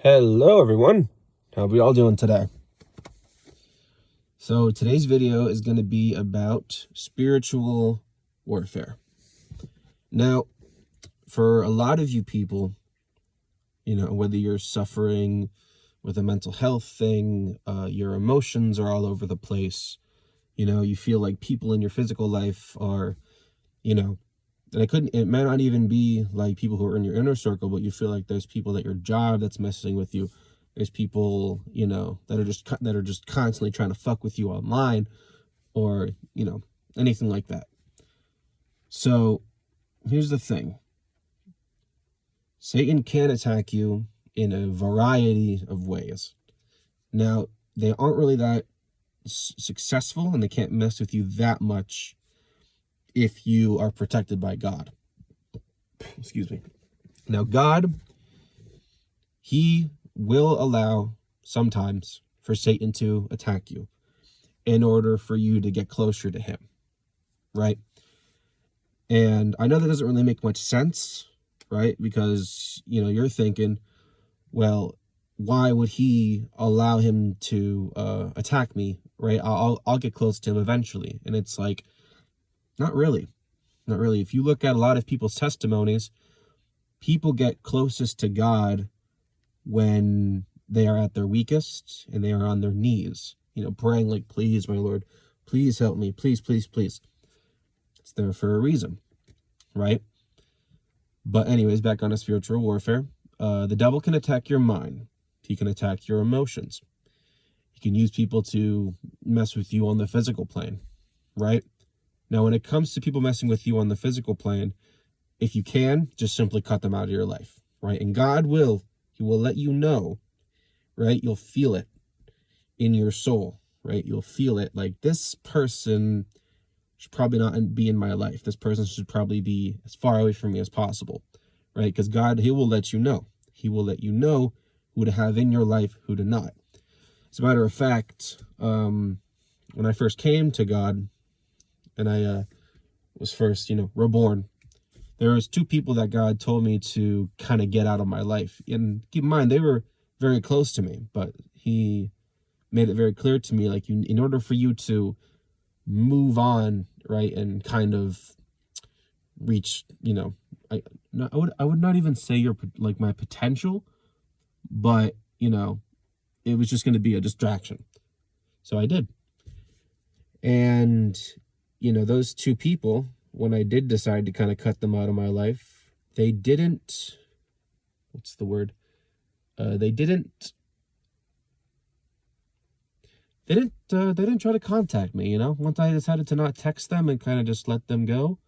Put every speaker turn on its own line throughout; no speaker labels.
Hello everyone, how are we all doing today? So today's video is going to be about spiritual warfare. Now, for a lot of you people, whether you're suffering with a mental health thing, your emotions are all over the place, you feel like people in your physical life are, and it might not even be like people who are in your inner circle, but you feel like there's people at your job that's messing with you. There's people, that are just constantly trying to fuck with you online, or, anything like that. So here's the thing. Satan can attack you in a variety of ways. Now, they aren't really that successful, and they can't mess with you that much if you are protected by God. Excuse me. Now, God, he will allow sometimes for Satan to attack you in order for you to get closer to him, right? And I know that doesn't really make much sense, right? Because, you're thinking, well, why would he allow him to attack me, right? I'll get close to him eventually. And it's like, not really. Not really. If you look at a lot of people's testimonies, people get closest to God when they are at their weakest and they are on their knees, praying like, please, my Lord, please help me. Please, please, please. It's there for a reason, right? But anyways, back on to spiritual warfare. The devil can attack your mind. He can attack your emotions. He can use people to mess with you on the physical plane, right? Now, when it comes to people messing with you on the physical plane, if you can, just simply cut them out of your life, right? And God will. He will let you know, right? You'll feel it in your soul, right? You'll feel it like, this person should probably not be in my life. This person should probably be as far away from me as possible, right? Because God, he will let you know. He will let you know who to have in your life, who to not. As a matter of fact, when I first came to God and I was first, reborn, there was two people that God told me to kind of get out of my life. And keep in mind, they were very close to me, but he made it very clear to me, like, in order for you to move on, right, and kind of reach, I would not even say your, like, my potential, but, it was just going to be a distraction. So I did. And, those two people, when I did decide to kind of cut them out of my life, they didn't, what's the word? They didn't try to contact me, once I decided to not text them and kind of just let them go.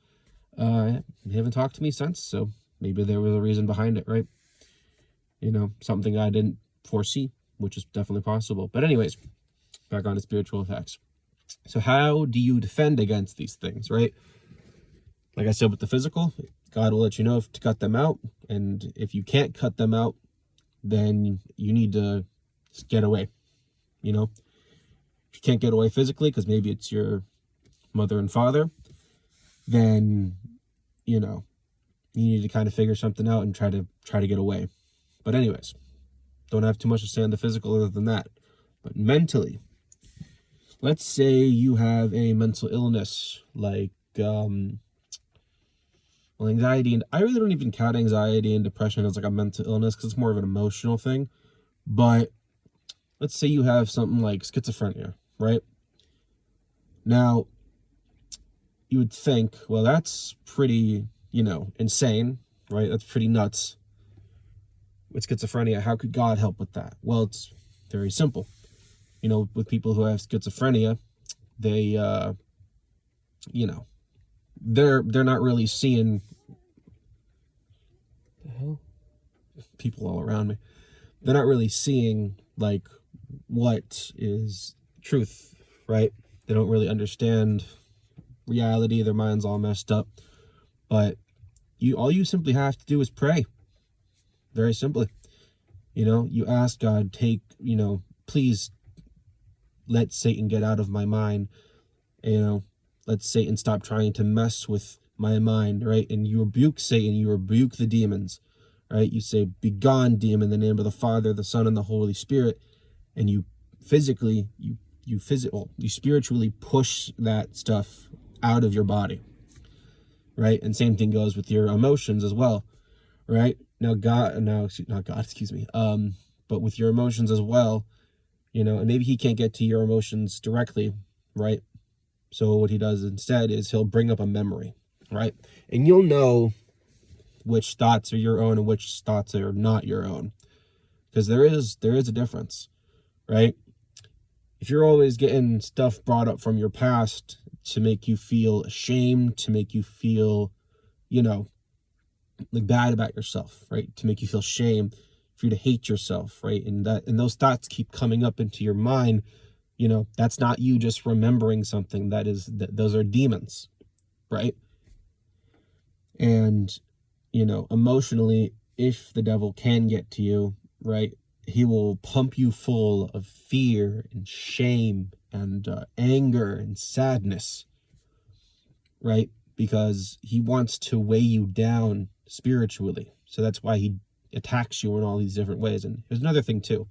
They haven't talked to me since, so maybe there was a reason behind it, right? Something I didn't foresee, which is definitely possible. But anyways, back on to spiritual attacks. So how do you defend against these things, right? Like I said, with the physical, God will let you know if to cut them out. And if you can't cut them out, then you need to just get away, If you can't get away physically, because maybe it's your mother and father, then, you need to kind of figure something out and try to get away. But anyways, don't have too much to say on the physical other than that. But mentally, let's say you have a mental illness like anxiety, and I really don't even count anxiety and depression as like a mental illness because it's more of an emotional thing. But let's say you have something like schizophrenia, right? Now, you would think, well, that's pretty, insane, right? That's pretty nuts. With schizophrenia, how could God help with that? Well, it's very simple. With people who have schizophrenia, they, they're not really seeing, the hell? People all around me. They're not really seeing, like, what is truth, right? They don't really understand reality. Their mind's all messed up. But all you simply have to do is pray. Very simply. You ask God, please let Satan get out of my mind. Let Satan stop trying to mess with my mind, right? And you rebuke Satan, you rebuke the demons, right? You say, "Begone, demon, in the name of the Father, the Son, and the Holy Spirit," and you physically, you spiritually push that stuff out of your body, right? And same thing goes with your emotions as well, right? Not God, excuse me. But with your emotions as well, and maybe he can't get to your emotions directly, right? So what he does instead is he'll bring up a memory, right? And you'll know which thoughts are your own and which thoughts are not your own, because there is a difference, right? If you're always getting stuff brought up from your past to make you feel ashamed, to make you feel, like bad about yourself, right? To make you feel shame, for you to hate yourself, right? And those thoughts keep coming up into your mind, that's not you just remembering something. Those are demons, right? And, emotionally, if the devil can get to you, right, he will pump you full of fear and shame and anger and sadness, right? Because he wants to weigh you down spiritually. So that's why he attacks you in all these different ways. And there's another thing too.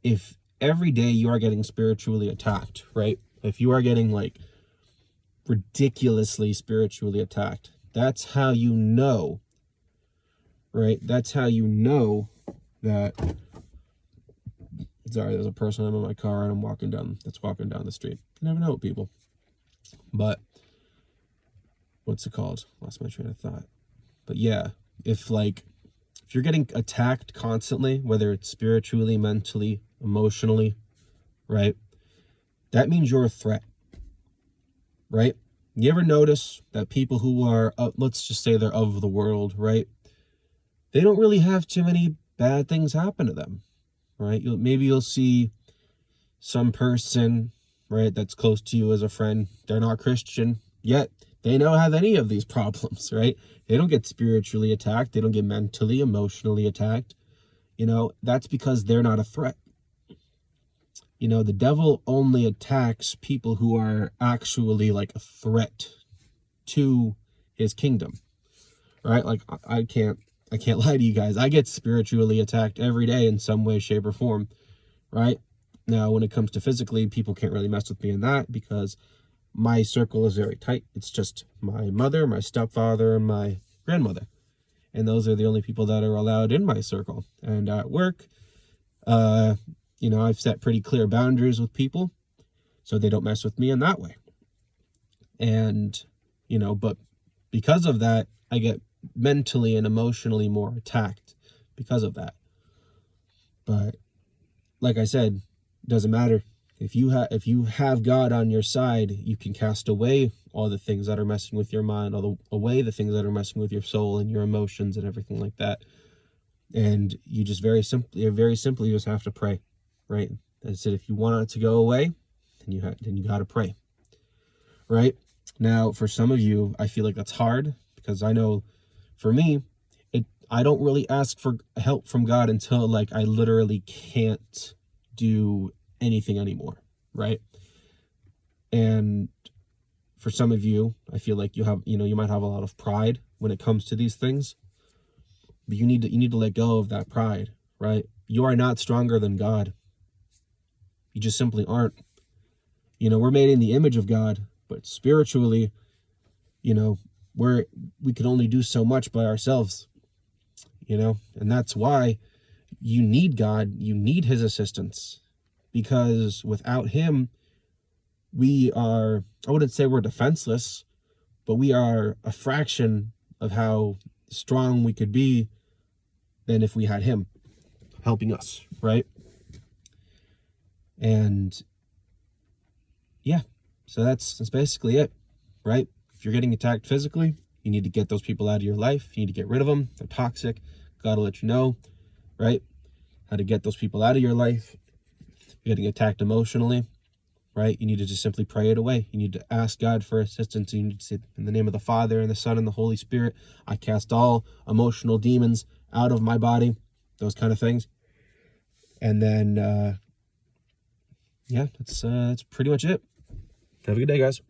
If every day you are getting spiritually attacked, right? If you are getting like ridiculously spiritually attacked, that's how you know, right? That's how you know that, sorry, there's a person in my car and I'm walking down the street. You never know, people. But what's it called? Lost my train of thought. But yeah, if you're getting attacked constantly, whether it's spiritually, mentally, emotionally, right? That means you're a threat, right? You ever notice that people who are, let's just say they're of the world, right? They don't really have too many bad things happen to them, right? Maybe you'll see some person, right, that's close to you as a friend. They're not Christian, yet they don't have any of these problems, right? They don't get spiritually attacked. They don't get mentally, emotionally attacked. That's because they're not a threat. The devil only attacks people who are actually like a threat to his kingdom, right? Like I can't lie to you guys. I get spiritually attacked every day in some way, shape, or form, right? Now, when it comes to physically, people can't really mess with me in that because my circle is very tight. It's just my mother, my stepfather, and my grandmother. And those are the only people that are allowed in my circle. And at work, I've set pretty clear boundaries with people so they don't mess with me in that way. And, but because of that, I get mentally and emotionally more attacked because of that. But like I said, it doesn't matter. If you have God on your side, you can cast away all the things that are messing with your mind, away the things that are messing with your soul and your emotions and everything like that. And you just very simply just have to pray, right? I said, if you want it to go away, then you got to pray, right? Now, for some of you, I feel like that's hard because I know, for me, I don't really ask for help from God until I literally can't do anything anymore, right? And for some of you, I feel like you might have a lot of pride when it comes to these things, but you need to let go of that pride, right? You are not stronger than God. You just simply aren't. We're made in the image of God, but spiritually, we can only do so much by ourselves, and that's why you need God. You need his assistance, because without him, I wouldn't say we're defenseless, but we are a fraction of how strong we could be than if we had him helping us, right? And yeah, so that's basically it, right? If you're getting attacked physically, you need to get those people out of your life. You need to get rid of them. They're toxic. God will let you know, right, how to get those people out of your life. If you're getting attacked emotionally, right, you need to just simply pray it away. You need to ask God for assistance. You need to say, in the name of the Father and the Son and the Holy Spirit, I cast all emotional demons out of my body, those kind of things. And then, yeah, that's pretty much it. Have a good day, guys.